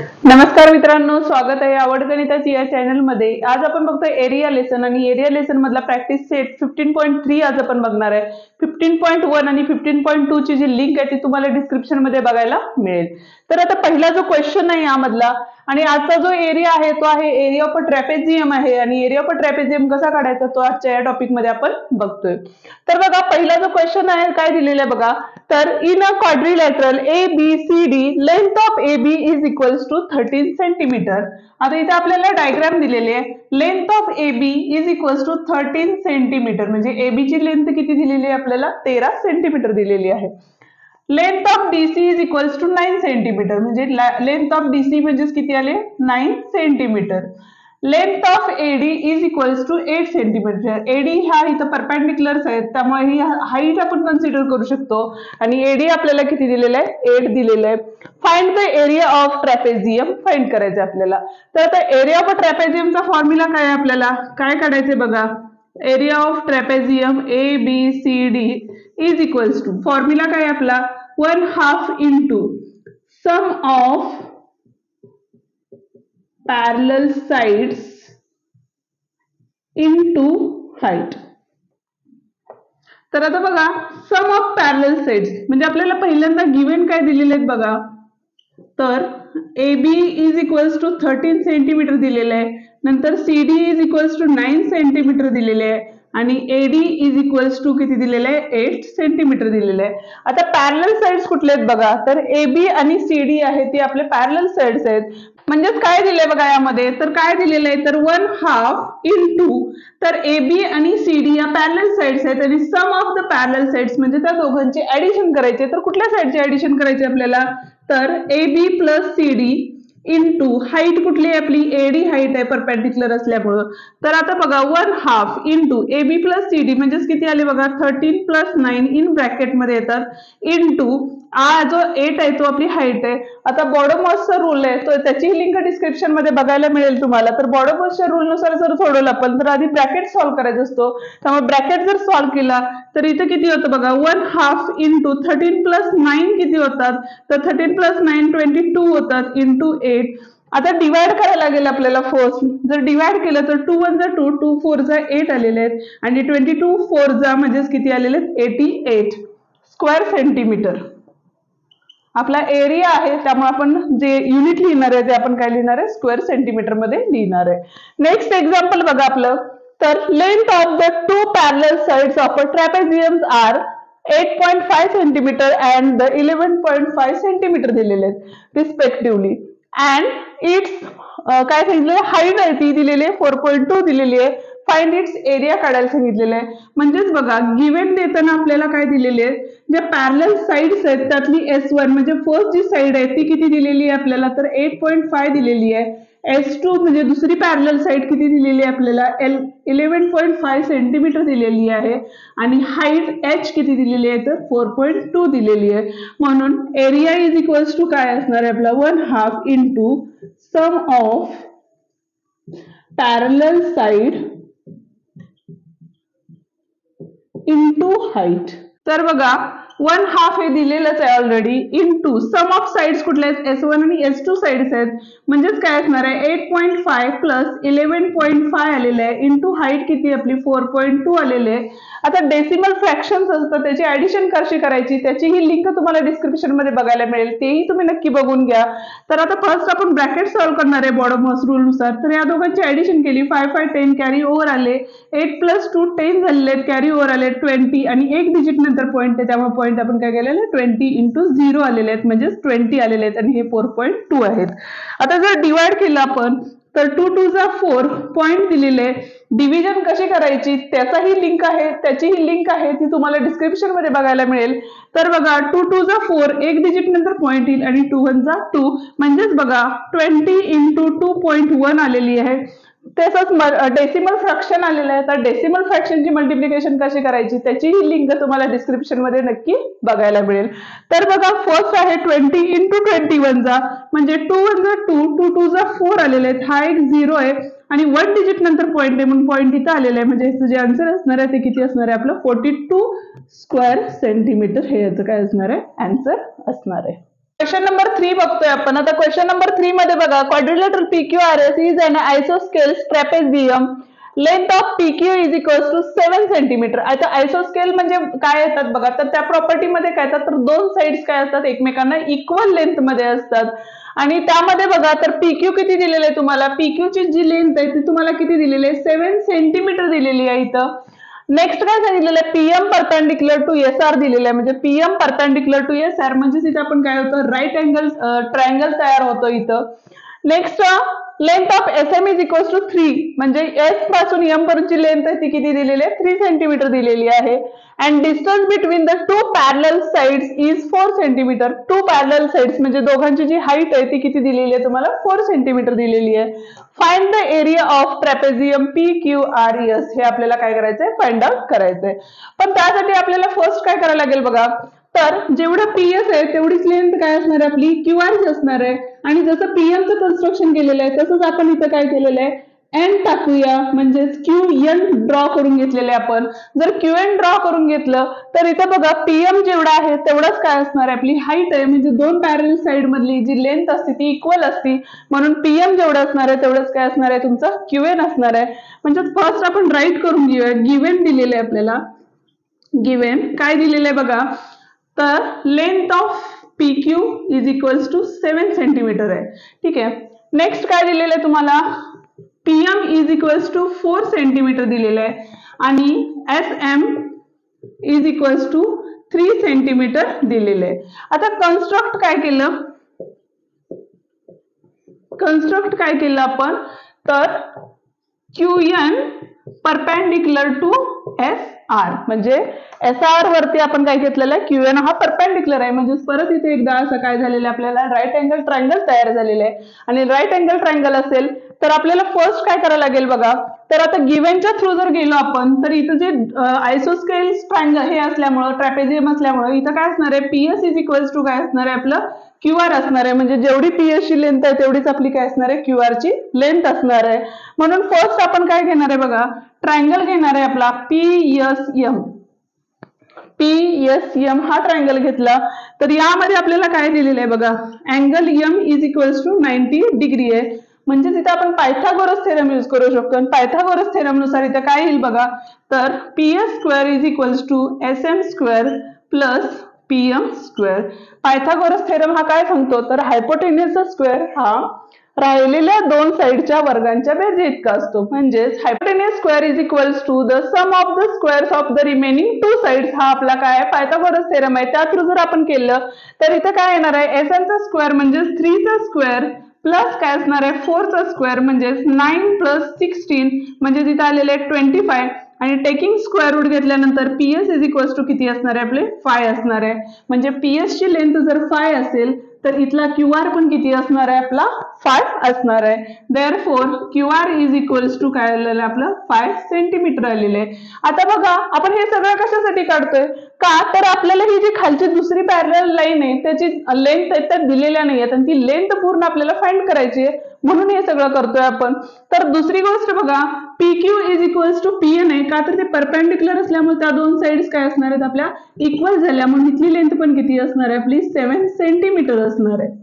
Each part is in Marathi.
नमस्कार मित्रांनो, स्वागत आहे आवड गणिताची या चॅनल मध्ये। आज आपण बघतोय एरिया लेसन आणि एरिया लेसन मधला प्रॅक्टिस सेट 15.3 आज आपण बघणार आहे। 15.1 आणि 15.2 ची जी लिंक आहे ती तुम्हाला डिस्क्रिप्शन मध्ये बघायला मिळेल। तर आता पहिला जो क्वेश्चन आहे यामधला आणि आजचा जो एरिया आहे तो आहे एरिया ऑफ अ ट्रॅपेझियम आहे आणि एरिया ऑफ अ ट्रॅपेझियम कसा काढायचा तो आजच्या या टॉपिक मध्ये आपण बघतोय। तर बघा पहिला जो क्वेश्चन आहे काय दिलेला आहे बघा। तर in a quadrilateral ABCD length of AB is equals to 13 centimetre. आता इथे आपल्याला डायग्राम दिलेली आहे। Length of AB is equals to 13 centimetre म्हणजे AB ची लेंथ किती दिलेली आहे आपल्याला 13 सेंटीमीटर दिलेली आहे। Length of DC is equals to 9 centimetre म्हणजे लेंथ ऑफ DC म्हणजे किती आले 9 centimetre. Length of AD is equals to 8 centimetre. AD ह्या इथं परपेंडिक्युलर्स आहेत त्यामुळे ही हाईट आपण कन्सिडर करू शकतो आणि AD आपल्याला किती दिलेलं आहे 8 दिलेलं आहे। Find the area of trapezium find करायचं आपल्याला। तर आता एरिया ऑफ ट्रॅपेझियमचा फॉर्म्युला काय आहे आपल्याला काय काढायचं बघा। Area of trapezium ABCD is equals to formula काय आपला 1/2 into sum of parallel sides into height। तर आता बघा सम ऑफ पॅरलल साइड्स म्हणजे आपल्याला पहिल्यांदा गिवन काय दिलेले आहेत बघा। तर AB is equals to 13 centimetre दिलेले आहे, नंतर CD is equals to 9 centimetre दिलेले आहे आणि AD इज इक्वल्स टू किती दिलेले आहे 8 सेंटीमीटर दिलेले आहे। आता पॅरलल साइड्स कुठले आहेत बघा। तर AB आणि CD आहे ते आपले पॅरलल साइड्स आहेत। म्हणजे काय दिले बघा यामध्ये तर काय दिलेलं आहे तर 1/2 into तर AB आणि CD या पॅरलल साइड्स आहेत आणि सम ऑफ द पॅरलल साइड्स म्हणजे त्या दोघांची ऍडिशन करायचे। तर कुठल्या साइडची ऍडिशन करायची आपल्याला तर AB plus CD into height कुठली आहे आपली AD हाईट आहे परपेंडिक्युलर असल्यामुळे। तर आता बघा 1/2 इंटू AB प्लस CD म्हणजे किती आले बघा 13 प्लस 9 इन ब्रॅकेट मध्ये येतात इंटू जो 8 आहे तो आपली हाईट आहे। आता बॉडोमॉसचा रूल आहे तो त्याची लिंक डिस्क्रिप्शन मध्ये बघायला मिळेल तुम्हाला। तर बॉडोमॉसच्या रूल नुसार जर सोडवलं आपण तर आधी ब्रॅकेट सॉल्व्ह करायचा असतो त्यामुळे ब्रॅकेट जर सॉल्व्ह केला तर इथे किती होतं बघा 1/2 इंटू 13 प्लस 9 किती होतात तर 13 प्लस 9 22 होतात इंटू 8। आता डिवाइड करायला लागेल आपल्याला फोर्स जर डिवाइड केलं तर 2 1 2 2 4 8 आलेले आहेत आणि 22 4 म्हणजे किती आलेले आहेत 88 स्क्वेअर सेंटीमीटर आपला एरिया आहे। त्यामुळे आपण जे युनिट लिहिणार आहे ते आपण काय लिहिणार आहे स्क्वेअर सेंटीमीटर मध्ये लिहिणार आहे। नेक्स्ट एक्झाम्पल बघा आपलं तर length of the two parallel sides of a trapezium are 8.5 centimetre and 11.5 centimetre दिलेले आहेत रिस्पेक्टिव्हली अँड इट्स काय सांगितलं हाईट आहे ती दिलेली आहे 4.2 दिलेली आहे। फाइंड इट्स एरिया काढायला सांगितलेलं आहे। म्हणजेच बघा गिवन देताना आपल्याला काय दिलेले आहे ज्या पॅरलल साइड्स आहेत त्यातली S1 म्हणजे फर्स्ट जी साइड आहे ती किती दिलेली आहे आपल्याला तर 8.5 दिलेली आहे। S2 म्हणजे दुसरी पॅरलल साइड किती दिलेली आहे आपल्याला 11.5 सेंटीमीटर दिलेली आहे आणि हाईट H किती दिलेली आहे तर 4.2 दिलेली आहे। म्हणून एरिया इज इक्वल्स टू काय असणार आहे आपला 1/2 into sum of parallel side into height. तर बघा 1/2 हे दिलेलंच आहे already into sum of sides कुठले आहेत S1 आणि S2 साइड्स आहेत म्हणजेच काय असणार आहे 8.5 प्लस 11.5 आलेले आहे इंटू हाईट किती आपली 4.2 आलेले आहे। आता डेसिमल फ्रॅक्शन्स असतात त्याची ऍडिशन कशी करायची त्याची ही लिंक तुम्हाला डिस्क्रिप्शन मध्ये बघायला मिळेल तेही तुम्ही नक्की बघून घ्या। तर आता फर्स्ट आपण ब्रॅकेट सॉल्व्ह करणार आहे बॉडोमॉस रूल नुसार। तर या दोघांची ऍडिशन केली 5 5 10 कॅरी ओव्हर आले 8 प्लस 2 10 झालेले आहेत कॅरी ओव्हर आले 20 आणि एक डिजिट नंतर पॉईंट आहे त्यामुळे पॉईंट आपण काय केलेलं 20 इंटू 0 आलेले आहेत म्हणजे 20 आलेले आहेत आणि हे 4.2 आहेत। आता जर डिवाइड केलं आपण तर 2 2 4 पॉईंट दिलेले डिव्हिजन कशी करायची त्याचाही लिंक आहे त्याचीही लिंक आहे ती तुम्हाला डिस्क्रिप्शन मध्ये बघायला मिळेल। तर बघा 2 2 4 एक डिजिट नंतर पॉईंट येईल आणि 2 1 2 म्हणजेच बघा 20 इंटू 2.1 आलेली आहे। तसंच डेसिमल फ्रॅक्शन आलेलं आहे तर डेसिमल फ्रॅक्शनची मल्टिप्लिकेशन कशी करायची त्याचीही लिंक तुम्हाला डिस्क्रिप्शन मध्ये नक्की बघायला मिळेल। तर बघा फर्स्ट आहे 20 इंटू 21 म्हणजे 2 1 2 2 2 4 आलेले आहेत हा एक 0 आहे आणि 1 डिजिट नंतर पॉईंट आहे म्हणून पॉईंट इथं आलेलं आहे म्हणजे जे आन्सर असणार आहे ते किती असणार आहे आपलं 42 स्क्वेअर सेंटीमीटर हे याचं काय असणार आहे आन्सर असणार आहे। क्वेश्चन नंबर 3 बघतोय आपण. आता क्वेश्चन नंबर 3 मध्ये बघा, क्वाड्रिलेटरल PQRS इज एन आयसोस्केल trapezium length of PQ is equals to 7 centimetre. आता आयसोस्केल म्हणजे काय येतात बघा, तर त्या प्रॉपर्टी मध्ये काय येतात, तर दोन साइड्स काय असतात, एकमेकांना इक्वल लेंथ मध्ये असतात. आणि त्यामध्ये बघा, तर PQ किती दिलेलं आहे तुम्हाला, PQ ची जी लेंथ आहे ती तुम्हाला किती दिलेली आहे, 7 सेंटीमीटर दिलेली आहे इथं. नेक्स्ट काय सांगितलेलं आहे, PM परपेंडिक्युलर टू SR दिलेलं आहे. म्हणजे PM परपेंडिक्युलर टू SR म्हणजे तिथे आपण काय होतं, राईट अँगल ट्रायंगल तयार होतो इथं. Next length of SM is equals to 3 म्हणजे S पासून M पर्यंतची लेंथ आहे ती किती दिलेली आहे, 3 सेंटीमीटर दिलेली आहे. And distance between the two parallel sides is 4 centimetre. Two parallel sides म्हणजे दोघांची जी हाईट आहे ती किती दिलेली आहे तुम्हाला, 4 सेंटीमीटर दिलेली आहे. Find the area of trapezium PQRS. हे आपल्याला काय करायचंय, फाइंड आउट करायचंय. पण त्यासाठी आपल्याला फर्स्ट काय करायला लागेल बघा, तर जेवढं PS आहे तेवढीच लेंथ काय असणार आहे आपली, QR असणार आहे. आणि जसं PM चं कन्स्ट्रक्शन केलेलं आहे तसंच आपण इथं काय केलेलं आहे, N टाकूया, म्हणजे QN ड्रॉ करून घेतलेले आपण. जर QN ड्रॉ करून घेतलं तर इथं बघा PM जेवढा आहे तेवढाच काय असणार आहे, आपली हाईट आहे. म्हणजे दोन पॅरल साइड मधली जी लेंथ असते ती इक्वल असते, म्हणून PM जेवढं असणार आहे तेवढंच काय असणार आहे, तुमचं QN असणार आहे. म्हणजे फर्स्ट आपण राईट करून घेऊया. गिव्हन दिलेलं आहे आपल्याला, गिव्हन काय दिलेलं आहे बघा, तर length of PQ is equals to 7 centimetre आहे. ठीक आहे. नेक्स्ट काय दिलेलं आहे तुम्हाला, PM is equals to 4 centimetre दिलेलं आहे. आणि SM is equals to 3 centimetre दिलेलं आहे. आता कन्स्ट्रक्ट काय केलं आपण, तर QN परपेंडिक्युलर टू SR म्हणजे SR वरती आपण काय घेतलेलं आहे, QN हा परपेंडिक्युलर आहे. म्हणजे परत इथे एकदा असं काय झालेलं आहे, आपल्याला राईट अँगल ट्रायंगल तयार झालेलं आहे. आणि राईट अँगल ट्रायंगल असेल तर आपल्याला फर्स्ट काय करायला लागेल बघा, तर आता गिव्हनच्या थ्रू जर गेलो आपण तर इथं जे आयसोस्केल ट्रायंगल हे असल्यामुळं, ट्रॅपेझियम असल्यामुळं इथं काय असणार आहे, PS इज इक्वल्स टू काय असणार आहे आपलं, QR असणार आहे. म्हणजे जेवढी PS ची लेंथ आहे तेवढीच आपली काय असणार आहे, QR ची लेंथ असणार आहे. म्हणून फर्स्ट आपण काय घेणार आहे बघा, ट्रायंगल घेणार आहे आपला PSM हा ट्रायंगल घेतला तर यामध्ये आपल्याला काय दिलेलं आहे बघा, angle M is equals to 90 degree आहे. म्हणजे तिथे आपण पायथागोरस थेरम यूज करू शकतो. आणि पायथागोरस थेरम नुसार इथे काय येईल बघा, तर PS square is equals to SM square plus PM square. Pythagoras theorem हा काय सांगतो, तर हायपोटेन्यूसचा स्क्वेअर हा राहिलेल्या दोन साइडच्या वर्गांच्या बेरजे इतका असतो. म्हणजेच hypotenuse square is equals to the sum of the squares of the remaining two sides. हा आपला काय आहे, पायथागोरस थेरम आहे. त्या थ्रू जर आपण केलं तर इथं काय येणार आहे, SM चा स्क्वेअर म्हणजे 3 चा स्क्वेअर प्लस काय असणार आहे, 4 चा स्क्वेअर म्हणजे 9 प्लस 16 म्हणजे तिथे आलेले 25. आणि टेकिंग स्क्वेअर रूट घेतल्यानंतर PS इज इक्वल्स टू किती असणार आहे आपले, 5 असणार आहे. म्हणजे PS ची लेंथ जर 5 असेल तर इथला QR पण किती असणार आहे आपला, 5 असणार आहे. Therefore QR is equals to काय आलेलं आहे आपलं, 5 सेंटीमीटर आलेलं आहे. आता बघा आपण हे सगळं कशासाठी काढतोय का, तर आपल्याला ही जी खालची दुसरी पॅरलल लाईन आहे त्याची लेंथ त्यात दिलेल्या नाहीयेत आणि ती लेंथ पूर्ण आपल्याला फाइंड करायची आहे, म्हणून हे सगळं करतोय आपण. तर दुसरी गोष्ट बघा, PQ is equals to PN आहे का, तर ते परपेंडिक्युलर असल्यामुळे त्या दोन साइड्स काय असणार आहेत आपल्या, इक्वल झाल्या. म्हणून इथली लेंथ पण किती असणार आहे आपली, 7 सेंटीमीटर असणार आहे.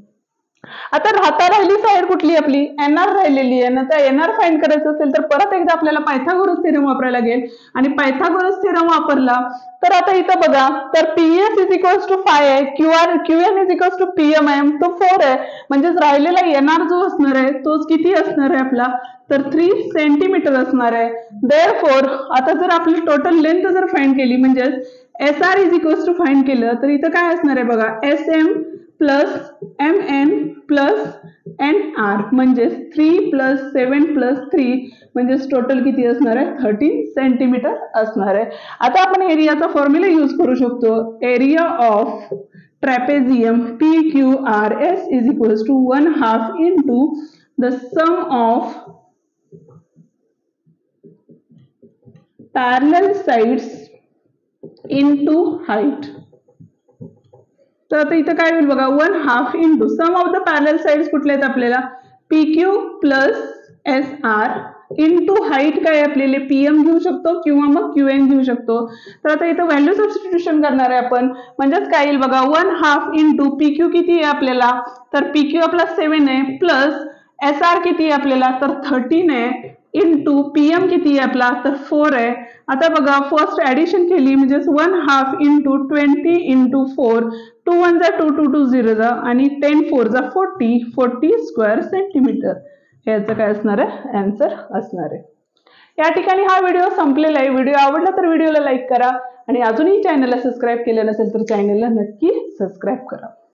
आता राहिली साइड कुठली आपली, NR राहिलेली आहे ना. त्या NR फाइंड करायचं असेल तर परत एकदा आपल्याला पायथागोरस थेरम वापरायला लागेल. आणि पायथागोरस थेरम वापरला तर आता इथं बघा, तर PS इज इक्वल्स टू 5 आहे, QN is equals to PM आहे, तो 4 आहे. म्हणजेच राहिलेला NR जो असणार आहे तोच किती असणार आहे आपला, तर 3 सेंटीमीटर असणार आहे. देअरफॉर आता जर आपली टोटल लेंथ जर फाइंड केली, म्हणजे SR is equals to find केलं तर इथं काय असणार आहे बघा, SM plus MN plus NR म्हणजे 3 प्लस 7 प्लस 3 म्हणजे टोटल किती असणार आहे, 13 सेंटीमीटर असणार आहे. आता आपण एरियाचा फॉर्म्युला यूज करू शकतो. Area of trapezium PQRS is equals to 1/2 into the sum of parallel sides into height. तर आता इथं काय होईल बघा, 1/2 into sum of the parallel sides कुठले आहेत आपल्याला, PQ plus SR into height काय आपल्याला PM घेऊ शकतो किंवा मग QN घेऊ शकतो. तर आता इथं व्हॅल्यू सबस्टिट्यूशन करणार आहे आपण, म्हणजेच काय येईल बघा, 1/2 इंटू PQ किती आहे आपल्याला, तर PQ आपला 7 आहे, प्लस SR किती आहे आपल्याला, तर 13 आहे, इंटू PM किती आहे आपला, तर 4 आहे. आता बघा फर्स्ट ऍडिशन केली म्हणजेच 1/2 इंटू 20 इंटू 4, 2 1 जा 2 2 2 0 जा आणि 10 4 जा 40 स्क्वेअर सेंटीमीटर. याचं काय असणार आहे, आन्सर असणार आहे. या ठिकाणी हा व्हिडिओ संपलेला आहे. व्हिडिओ आवडला तर व्हिडिओला लाईक करा आणि अजूनही चॅनलला सबस्क्राईब केलं नसेल तर चॅनलला नक्की सबस्क्राईब करा.